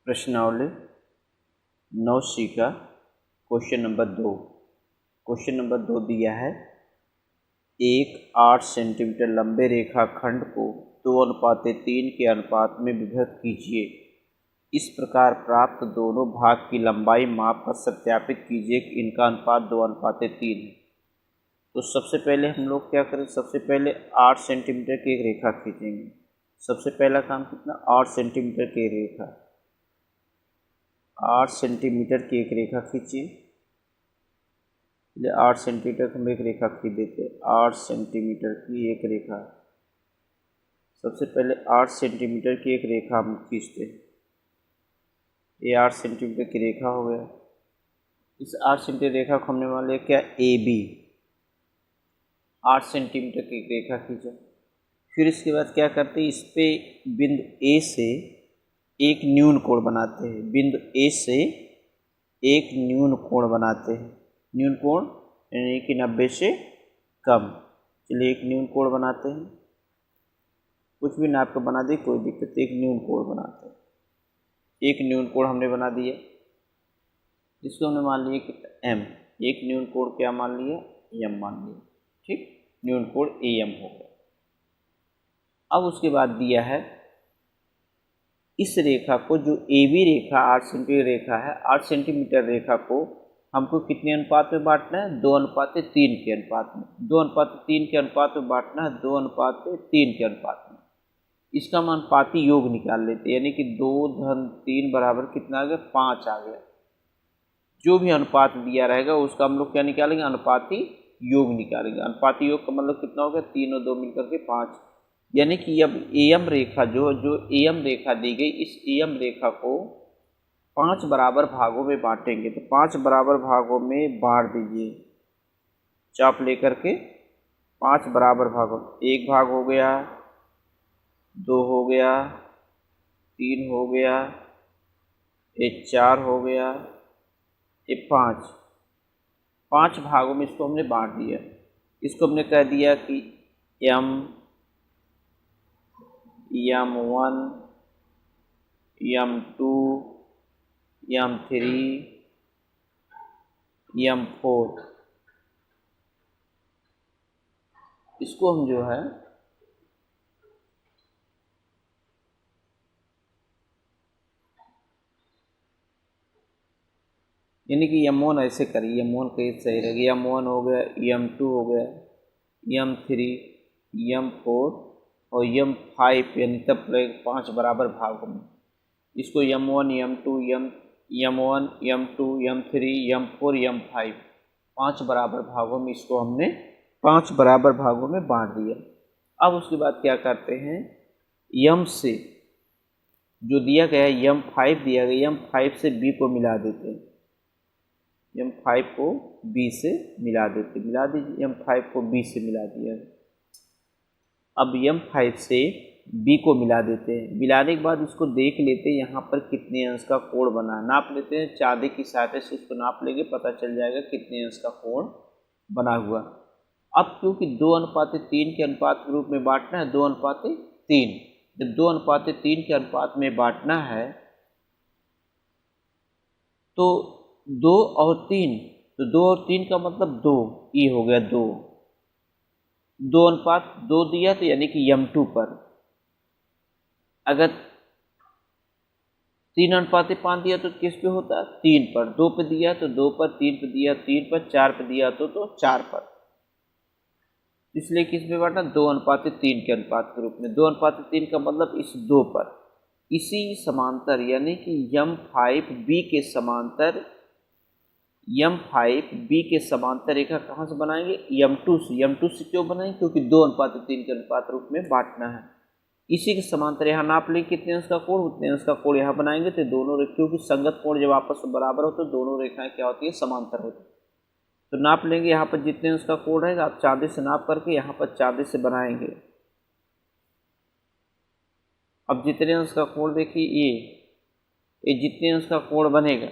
प्रश्नावली 9C का question number 2। Question number 2 दिया है, एक 8 सेंटीमीटर लंबे रेखाखंड को 2:3 के अनुपात में विभक्त कीजिए। इस प्रकार प्राप्त दोनों भाग की लंबाई माप कर सत्यापित कीजिए कि इनका अनुपात 2:3 है। तो सबसे पहले हम लोग क्या करें, सबसे पहले 8 सेंटीमीटर की एक रेखा खींचेंगे। सबसे पहला काम कितना, 8 सेंटीमीटर की रेखा, 8 सेंटीमीटर की एक रेखा खींचिए। 8 सेंटीमीटर की हम एक रेखा खींच देते हैं। 8 सेंटीमीटर की एक रेखा, सबसे पहले 8 सेंटीमीटर की एक रेखा हम खींचते हैं। ये 8 सेंटीमीटर की रेखा हो गया। इस 8 सेंटीमीटर रेखा को हमने मान लिया क्या, ए बी। 8 सेंटीमीटर की एक रेखा खींचा। फिर इसके बाद क्या करते हैं, इस पे बिंदु ए से एक न्यून कोण बनाते हैं। बिंदु ए से एक न्यून कोण बनाते हैं। न्यून कोण यानी कि 90 से कम। चलिए एक न्यून कोण बनाते हैं, कुछ भी नाप कर बना दे, कोई दिक्कत, एक न्यून कोण बनाते हैं। एक न्यून कोण हमने बना दिया, जिसको हमने मान लिया कि एम। एक न्यून कोण क्या मान लिया, एम मान लिया। ठीक, न्यून कोण ए एम हो गया। अब उसके बाद दिया है, इस रेखा को जो ए बी रेखा 8 सेंटीमीटर रेखा है, 8 सेंटीमीटर रेखा को हमको कितने अनुपात में बांटना है, 2:3 के अनुपात में। 2:3 के अनुपात में बांटना है, 2:3 के अनुपात में। इसका हम अनुपाती योग निकाल लेते हैं, यानी कि 2-3 बराबर कितना आ गया, 5 आ गया। जो भी अनुपात दिया रहेगा उसका हम लोग क्या निकालेंगे, अनुपाती योग निकालेंगे। अनुपाती योग का मतलब कितना हो गया, 3 और 2 मिलकर के 5। यानी कि अब एम रेखा जो एम रेखा दी गई, इस एम रेखा को 5 बराबर भागों में बांटेंगे। तो 5 बराबर भागों में बांट दीजिए, चाप लेकर के 5 बराबर भागों। एक भाग हो गया, 2 हो गया, 3 हो गया, ये 4 हो गया, ये 5 भागों में इसको हमने बांट दिया। इसको हमने कह दिया कि M1, M2, M3, M4। इसको हम जो है यानी कि M1 ऐसे करिए, M1 कहीं सही रहेगा। M1 हो गया, M2 हो गया, M3, M4 और M5, यानी तब 5 बराबर भागों में। इसको M1, M2, M1, M2, M3, M4, M5 5 बराबर भागों में, इसको हमने 5 बराबर भागों में बांट दिया। अब उसके बाद क्या करते हैं, M से जो दिया गया है, M5 दिया गया, M5 से B को मिला देते हैं। M5 को B से मिला देते, मिला दीजिए। M5 को B से मिला दिया। अब M5 से B को मिला देते हैं। मिलाने के बाद इसको देख लेते हैं यहाँ पर कितने अंश का कोण बना है। नाप लेते हैं, चांदी की सहायता से उसको नाप लेंगे, पता चल जाएगा कितने अंश का कोण बना हुआ। अब क्योंकि 2:3 के अनुपात के रूप में बांटना है, 2:3। जब 2:3 के अनुपात में बांटना है तो 2 और 3, तो 2 और 3 का मतलब 2, ये हो गया 2। 2:2 दिया तो यानी कि M2 पर। अगर 3:5 दिया तो किस पे होता है, 3 पर। 2 पे दिया तो 2 पर, 3 पे दिया 3 पर, 4 पे दिया तो 4 पर। इसलिए किस पे बांटा, 2:3 के अनुपात के रूप में। 2:3 का मतलब इस 2 पर। इसी समांतर यानी कि M5B के समांतर, M5B के समांतर रेखा कहाँ से बनाएंगे, M2 से। M2 से क्यों बनाएंगे, क्योंकि 2:3 के अनुपात रूप में बांटना है। इसी के समांतर यहाँ नाप लें कितने अंश का कोण, उतने अंश का कोण यहाँ बनाएंगे। तो दोनों रेखाओं की संगत कोण जब आपस में बराबर हो तो दोनों रेखाएं क्या होती है, समांतर होती है। तो नाप लेंगे यहाँ पर जितने अंश का कोण रहेगा, आप चांदी से नाप करके यहाँ पर चांदी से बनाएंगे। अब जितने अंश का कोण देखिए, ये जितने अंश का कोण बनेगा,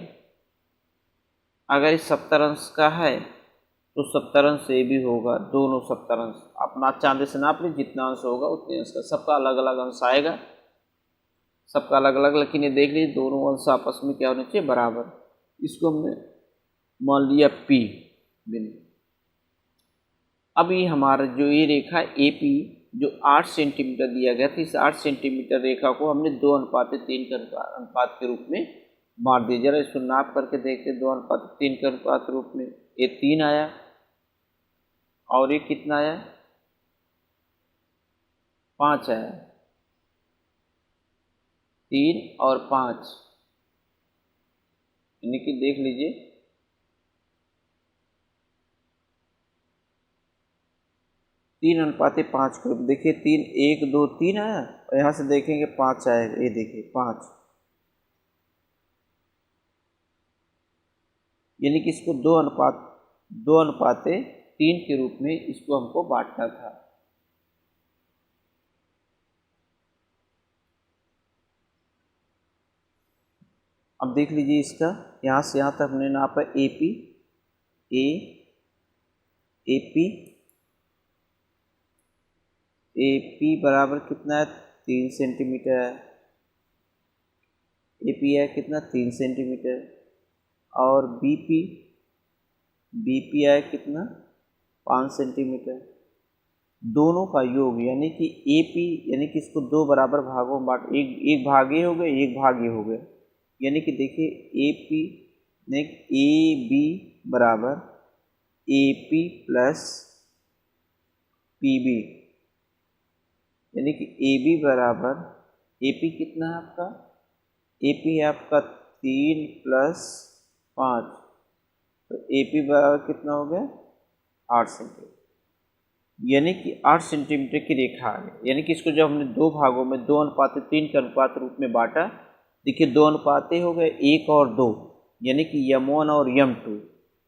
अगर ये 70 अंश का है तो 70 अंश ये भी होगा, दोनों 70 अंश। अपना चांदी से नाप ली, जितना अंश होगा उतने अंश का, सबका अलग अलग अंश आएगा। सबका अलग अलग, लेकिन ये देख लीजिए दोनों अंश आपस में क्या होने चाहिए, बराबर। इसको हमने मान लिया P बिंदु। अब ये हमारा जो ये रेखा AP जो 8 सेंटीमीटर दिया गया था, इस 8 सेंटीमीटर रेखा को हमने 2:3 के अनुपात के रूप में बांट दिया। जरा इसको नाप करके देखते, 2:3 के अनुपात के रूप में ये 3 आया, और ये कितना आया, 5 आया। 3 और 5, यानी कि देख लीजिए 3:5 के रूप। देखिए 3, 1, 2, 3 आया, और यहाँ से देखेंगे 5 आएगा। ये देखिए 5, यानी कि इसको 2:3 के रूप में इसको हमको बांटना था। अब देख लीजिए इसका यहाँ से यहाँ तक हमने नापा AP बराबर कितना है, 3 सेंटीमीटर है। AP है कितना, 3 सेंटीमीटर। और BP है कितना, 5 सेंटीमीटर। दोनों का योग यानी कि AP, यानी कि इसको 2 बराबर भागों में बांट, एक भाग ये हो गए, एक भाग ये हो गए। यानी कि देखिए AB बराबर AP प्लस PB, यानी कि AB बराबर, AP कितना है आपका, AP है आपका 3 प्लस 5, तो AP बराबर कितना हो गया, 8 सेंटीमीटर। यानी कि 8 सेंटीमीटर की रेखा आ गई। यानी कि इसको जब हमने 2 भागों में 2:3 के अनुपात रूप में बांटा, देखिए 2 अनुपात हो गए, 1 और 2, यानी कि M1 और M2,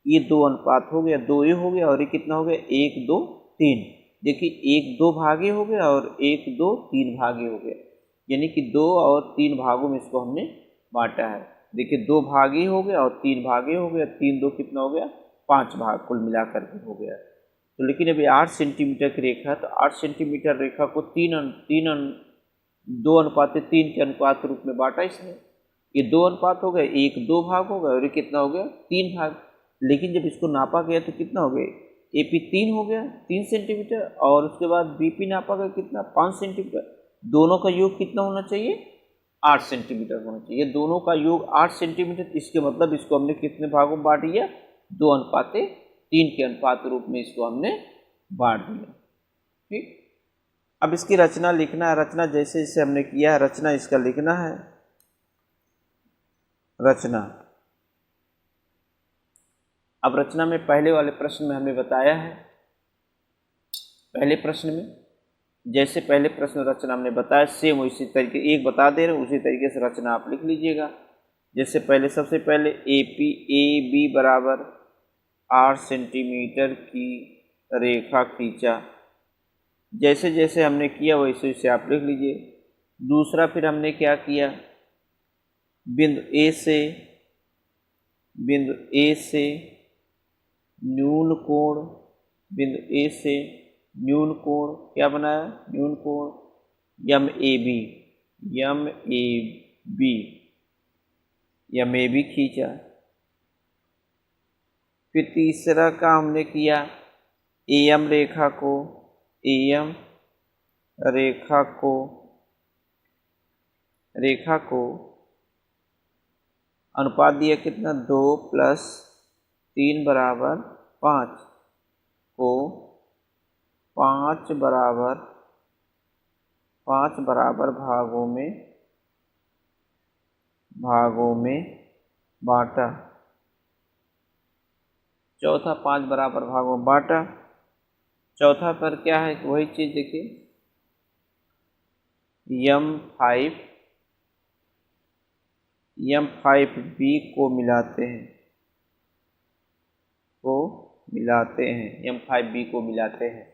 ये 2 अनुपात हो गया, 2 ये हो गया, और ये कितना हो गया, 1, 2, 3। देखिए 1, 2 भागे हो गया, और 1, 2, 3 भागे हो गया। यानी कि 2 और 3 भागों में इसको हमने बांटा है। देखिए 2 भागे हो गया और 3 भागे हो गया, 3, 2 कितना हो गया, 5 भाग कुल मिलाकर के हो गया। तो लेकिन अभी 8 सेंटीमीटर की रेखा है, तो 8 सेंटीमीटर रेखा को 2:3 के अनुपात के रूप में बांटा इसने। ये 2 अनुपात हो गए, 1, 2 भाग हो गए, और ये कितना हो गया, 3 भाग। लेकिन जब इसको नापा गया तो कितना हो गया, AP 3 हो गया, 3 सेंटीमीटर, और उसके बाद BP नापा गया कितना, 5 सेंटीमीटर। दोनों का योग कितना होना चाहिए, 8 सेंटीमीटर होना चाहिए। दोनों का योग 8 सेंटीमीटर, इसके मतलब इसको हमने कितने भागों में बांट दिया, 2:3 के अनुपात रूप में इसको हमने बांट दिया। ठीक, अब इसकी रचना लिखना है। रचना जैसे जैसे हमने किया है, रचना इसका लिखना है। रचना, अब रचना में पहले वाले प्रश्न में हमने बताया है, पहले प्रश्न में जैसे पहले प्रश्न रचना हमने बताया, सेम उसी तरीके, एक बता दे रहे हैं, उसी तरीके से रचना आप लिख लीजिएगा। जैसे पहले, सबसे पहले AB बराबर 8 सेंटीमीटर की रेखा खींचा। जैसे जैसे हमने किया वैसे वैसे आप लिख लीजिए। दूसरा फिर हमने क्या किया, बिंदु A से न्यून कोण, बिंदु A से न्यून कोण क्या बनाया, न्यून कोण MAB खींचा। फिर तीसरा का हमने किया, AM रेखा को अनुपात दिया कितना, 2 + 3 बराबर 5 को 5 बराबर भागों में बांटा। चौथा 5 बराबर भागों में बांटा। चौथा पर क्या है, वही चीज देखिए, M5B को मिलाते हैं, M5B को मिलाते हैं।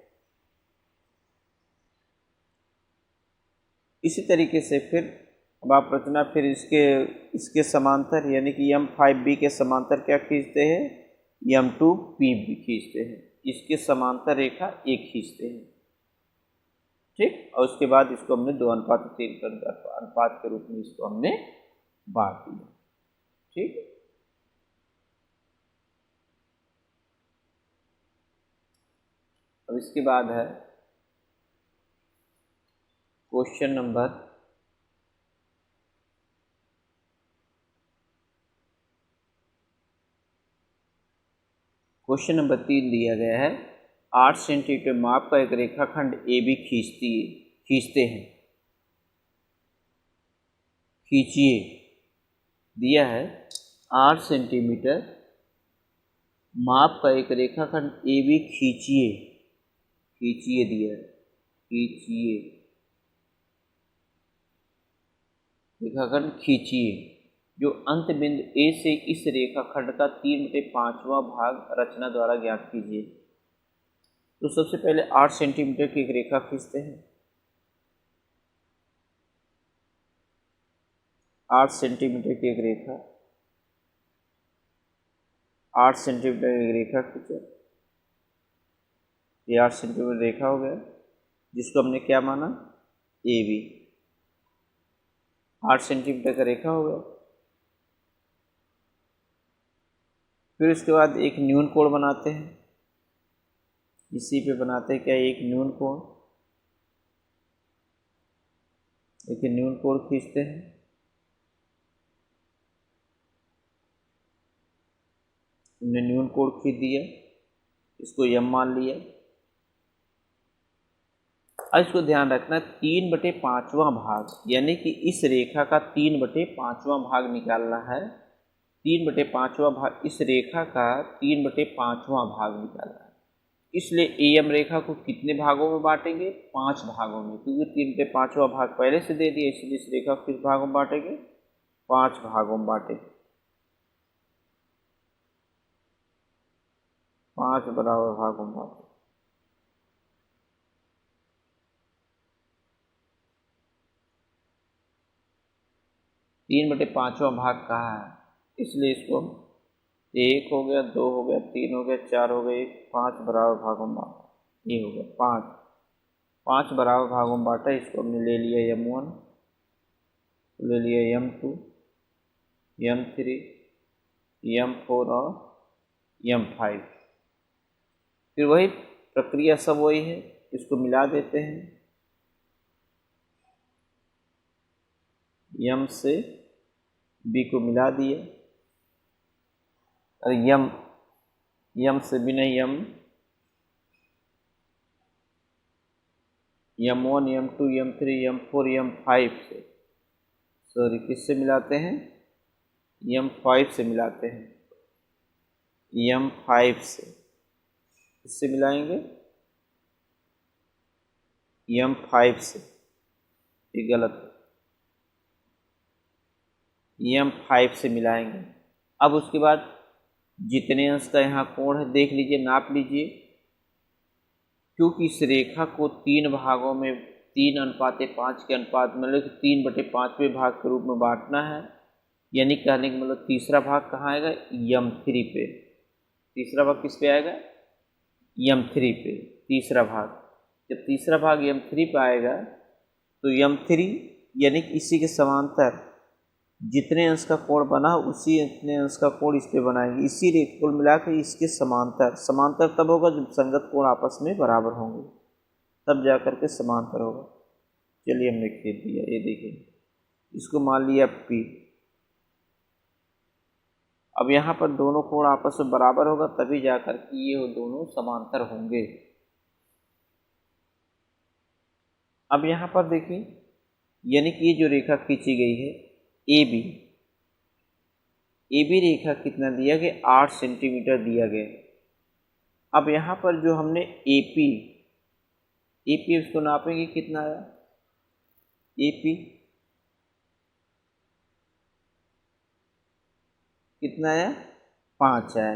इसी तरीके से फिर अब आप रचना फिर इसके समांतर, यानी कि M5B के समांतर क्या खींचते हैं, M2PB खींचते हैं। इसके समांतर रेखा एक खींचते हैं। ठीक। और उसके बाद इसको हमने 2:3 के अनुपात के रूप में इसको हमने बांट दिया, ठीक। अब इसके बाद है क्वेश्चन नंबर 3 दिया गया है। 8 सेंटीमीटर माप का एक रेखाखंड ए बी खींचते हैं। खींचिए। दिया है 8 सेंटीमीटर माप का एक रेखाखंड ए बी खींचिए। खींचिए दिया है, खींचिए, रेखाखंड खींचिए, जो अंत बिंदु ए से इस रेखाखंड का 3/5वां भाग रचना द्वारा ज्ञात कीजिए। तो सबसे पहले 8 सेंटीमीटर की एक रेखा खींचते हैं। 8 सेंटीमीटर की एक रेखा, 8 सेंटीमीटर की एक रेखा खींचा। ये 8 सेंटीमीटर रेखा हो गया, जिसको हमने क्या माना, ए बी। 8 सेंटीमीटर का रेखा हो गया। फिर उसके बाद एक न्यून कोण बनाते हैं। इसी पे बनाते हैं क्या, एक न्यून कोण। एक न्यून कोण खींचते हैं। हमने न्यून कोण खींच दिया, इसको यम मान लिया। अब इसको ध्यान रखना, 3/5वां भाग, यानी कि इस रेखा का 3/5वां भाग निकालना है। 3/5वां भाग, इस रेखा का 3/5वां भाग निकालना है। इसलिए एम रेखा को कितने भागों में बांटेंगे, 5 भागों में, क्योंकि 3/5वां भाग पहले से दे दिया, इसलिए इस रेखा को किस भागों में बांटेंगे, 5 भागों में बांटेंगे। 5 बराबर भागों में बांटेंगे। तीन बटे पाँचवां भाग कहाँ है, इसलिए इसको 1 हो गया, 2 हो गया, 3 हो गया, 4 हो गया, 5 बराबर भागों में बांटा। ये हो गया 5 बराबर भागों में बांटा। इसको हमने ले लिया m1, ले लिया m2, m3, m4 और m5। फिर वही प्रक्रिया सब वही है, इसको मिला देते हैं। m से b को मिला दिया, और m से b नहीं, m1, m2, m3, m4, m5 से, सॉरी किससे मिलाते हैं, m5 से मिलाते हैं। m5 से किससे मिलाएंगे, m5 से, ये गलत है, m5 से मिलाएंगे। अब उसके बाद जितने अंश का यहाँ कोण है देख लीजिए, नाप लीजिए। क्योंकि इस रेखा को 3 भागों में 3:5 के अनुपात में, मतलब 3/5वें भाग के रूप में बांटना है, यानी कहने का मतलब तीसरा भाग कहाँ आएगा, m3 पे। तीसरा भाग किस पे आएगा, m3 पे, तीसरा भाग। जब तीसरा भाग m3 पे आएगा तो m3 यानी कि इसी के समांतर जितने अंश का कोण बना उसी इतने अंश का कोण इस पे बनाएंगे। इसी रेखा को मिलाकर इसके समांतर तब होगा जब संगत कोण आपस में बराबर होंगे, तब जा करके समांतर होगा। चलिए हमने खींच दिया, ये देखिए, इसको मान लिया P। अब यहाँ पर दोनों कोण आपस में बराबर होगा, तभी जा करके ये दोनों समांतर होंगे। अब यहाँ पर देखिए, यानी कि ये जो रेखा खींची गई है ए बी रेखा कितना दिया गया, 8 सेंटीमीटर दिया गया। अब यहाँ पर जो हमने ए पी उसको नापेंगे, कितना आया, ए पी कितना आया, 5 है।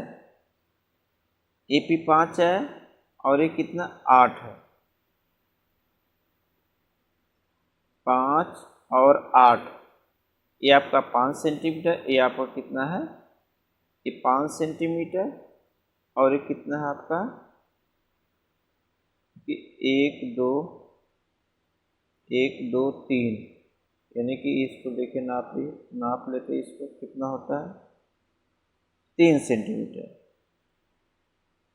ए पी 5 है, और ये कितना, 8 है। 5 और 8, ये आपका 5 सेंटीमीटर, ये आपका कितना है, ये 5 सेंटीमीटर, और ये कितना है आपका, 1, 2, 1 2 3, यानी कि इसको देखिए नाप लेते इसको, कितना होता है 3 सेंटीमीटर।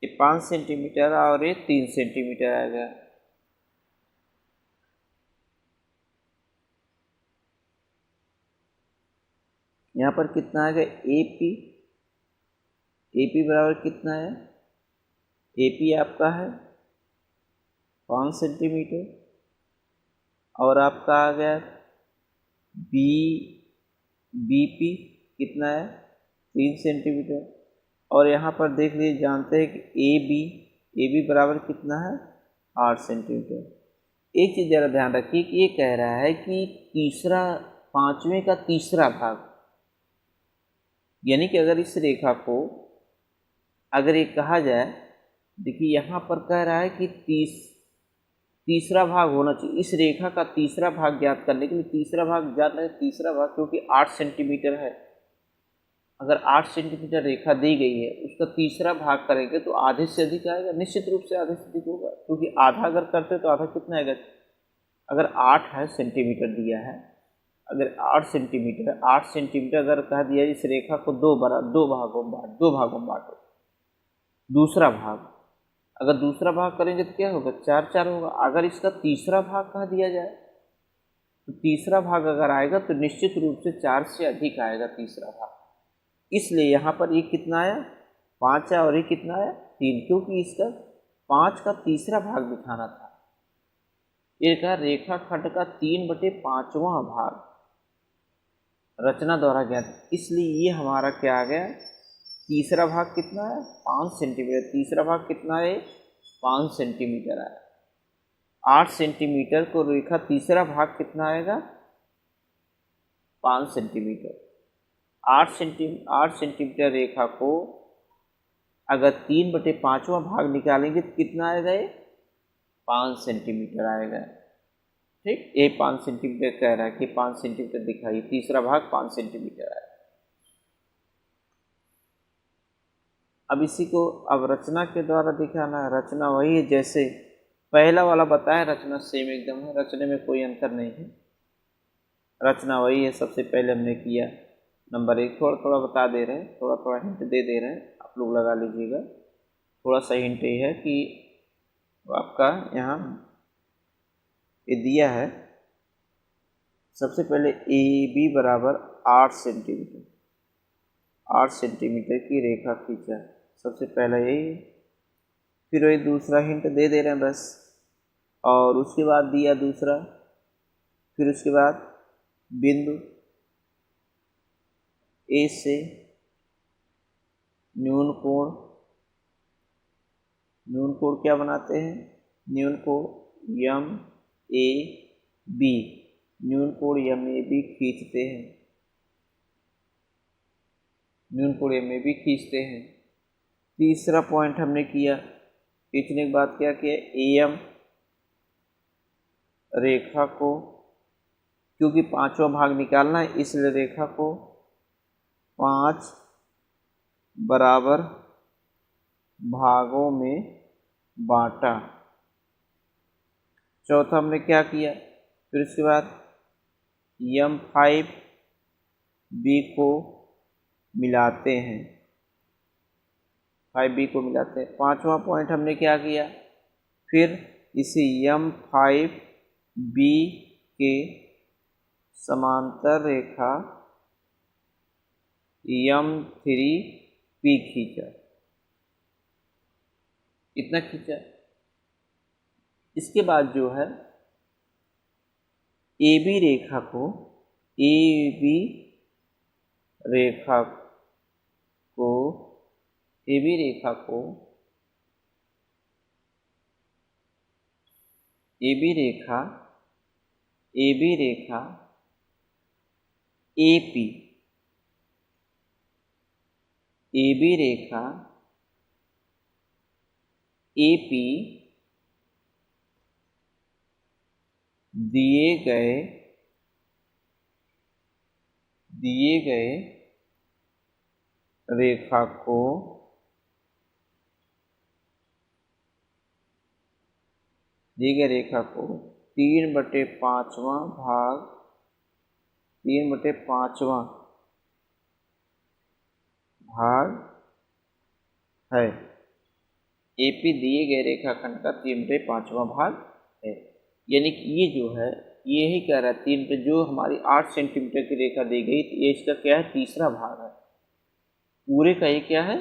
ये 5 सेंटीमीटर और ये 3 सेंटीमीटर आएगा। यहाँ पर कितना आएगा AP बराबर कितना है, AP आपका है 5 सेंटीमीटर और आपका आ गया BP कितना है 3 सेंटीमीटर। और यहाँ पर देख लीजिए, जानते हैं कि AB बराबर कितना है 8 सेंटीमीटर। एक चीज़ ज़रा ध्यान रखिए कि ये कह रहा है कि पाँचवें का तीसरा भाग, यानी कि अगर इस रेखा को अगर ये कहा जाए, देखिए यहाँ पर कह रहा है कि तीसरा भाग होना चाहिए। इस रेखा का तीसरा भाग ज्ञात करने के लिए तीसरा भाग क्योंकि 8 सेंटीमीटर है, अगर 8 सेंटीमीटर रेखा दी गई है उसका तीसरा भाग करेंगे तो आधे से अधिक आएगा, निश्चित रूप से आधे से अधिक होगा, क्योंकि आधा अगर करते तो आधा कितना आएगा, अगर 8 है सेंटीमीटर दिया है, अगर 8 सेंटीमीटर अगर कह दिया इस रेखा को दो भागों में बांटो, दूसरा भाग अगर दूसरा भाग करेंगे तो क्या होगा 4 4 होगा। अगर इसका तीसरा भाग कह दिया जाए तो तीसरा भाग अगर आएगा तो निश्चित रूप से 4 से अधिक आएगा तीसरा भाग, इसलिए यहाँ पर ये कितना आया 5 है और ये कितना आया 3, क्योंकि इसका 5 का तीसरा भाग दिखाना था। ये कहा रेखा खंड का 3/5वां भाग रचना द्वारा ज्ञात, इसलिए ये हमारा क्या आ गया, तीसरा भाग कितना है 5 सेंटीमीटर, तीसरा भाग कितना है 5 सेंटीमीटर आया। 8 सेंटीमीटर को रेखा तीसरा भाग कितना आएगा 5 सेंटीमीटर। 8 सेंटीमीटर रेखा को अगर 3/5वां भाग निकालेंगे तो कितना आएगा, ये 5 सेंटीमीटर आएगा। ठीक, ये 5 सेंटीमीटर कह रहा है कि 5 सेंटीमीटर दिखाइए, तीसरा भाग 5 सेंटीमीटर आएगा। अब इसी को अब रचना के द्वारा दिखाना है। रचना वही है जैसे पहला वाला बताया, रचना सेम एकदम है, रचने में कोई अंतर नहीं है, रचना वही है। सबसे पहले हमने किया नंबर 1, थोड़ा थोड़ा बता दे रहे हैं, थोड़ा थोड़ा हिंट दे रहे हैं, आप लोग लगा लीजिएगा। थोड़ा सा हिंट ये है कि आपका यहाँ ये दिया है, सबसे पहले AB बराबर 8 सेंटीमीटर, 8 सेंटीमीटर की रेखा खींचा, सबसे पहला यही। फिर वही दूसरा हिंट दे रहे हैं बस, और उसके बाद दिया दूसरा, फिर उसके बाद बिंदु A से न्यून कोण क्या बनाते हैं, न्यून कोण MAB, न्यून कोण MAB खींचते हैं, न्यून कोण MAB खींचते हैं। तीसरा पॉइंट हमने किया, खींचने के बाद क्या किया, AM रेखा को, क्योंकि 5वां भाग निकालना है इसलिए रेखा को 5 बराबर भागों में बांटा। चौथा हमने क्या किया, फिर उसके बाद M5B को मिलाते हैं, 5B को मिलाते हैं। 5वां पॉइंट हमने क्या किया, फिर इसी M5B के समांतर रेखा M3P खींचा, इतना खींचा। इसके बाद जो है AB रेखा को AP दिए गए रेखा को 3/5 भाग 3/5 भाग है। AP दिए गए रेखाखंड का 3/5 भाग है। यानी कि ये जो है ये ही कह रहा है 3 पे जो हमारी 8 सेंटीमीटर की रेखा दी गई तो ये इसका क्या है, तीसरा भाग है। पूरे का ये क्या है,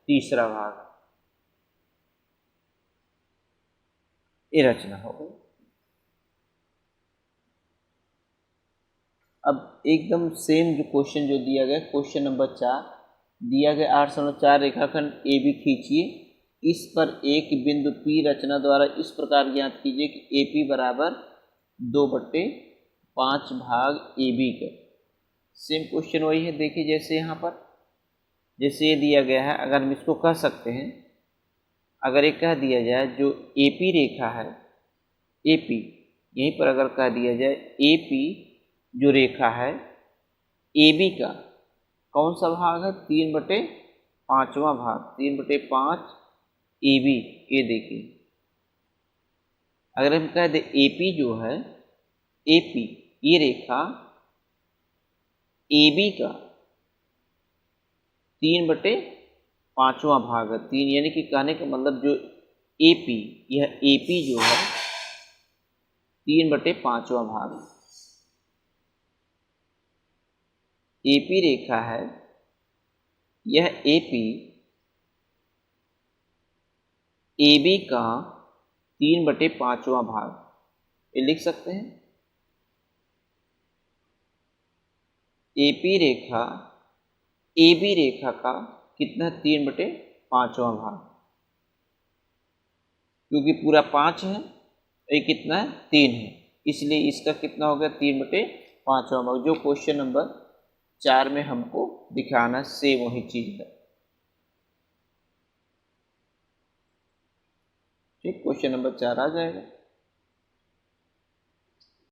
तीसरा भाग है। ये रचना हो गई। अब एकदम सेम जो क्वेश्चन जो दिया गया, क्वेश्चन नंबर 4 दिया गया 8/4 रेखाखंड AB खींचिए, इस पर एक बिंदु P रचना द्वारा इस प्रकार ज्ञात कीजिए कि AP बराबर 2/5 भाग AB का। सेम क्वेश्चन वही है। देखिए जैसे यहाँ पर जैसे ये दिया गया है, अगर हम इसको कह सकते हैं, अगर ये कह दिया जाए जो AP रेखा है, AP यहीं पर अगर कह दिया जाए AP जो रेखा है AB का कौन सा भाग है, 3/5 भाग, 3/5 AB। ये देखिए अगर हम कह दें AP जो है, AP ये रेखा AB का 3/5 भाग है। 3 यानी कि कहने का मतलब जो AP यह AP जो है 3/5 भाग है। AP रेखा है, यह AP AB का 3/5 भाग, ये लिख सकते हैं। AP रेखा AB रेखा का कितना, 3/5 भाग, क्योंकि पूरा 5 है, ये कितना है, 3 है, इसलिए इसका कितना हो गया, 3/5 भाग। जो क्वेश्चन नंबर 4 में हमको दिखाना सेम वही चीज है। ठीक, क्वेश्चन नंबर 4 आ जाएगा।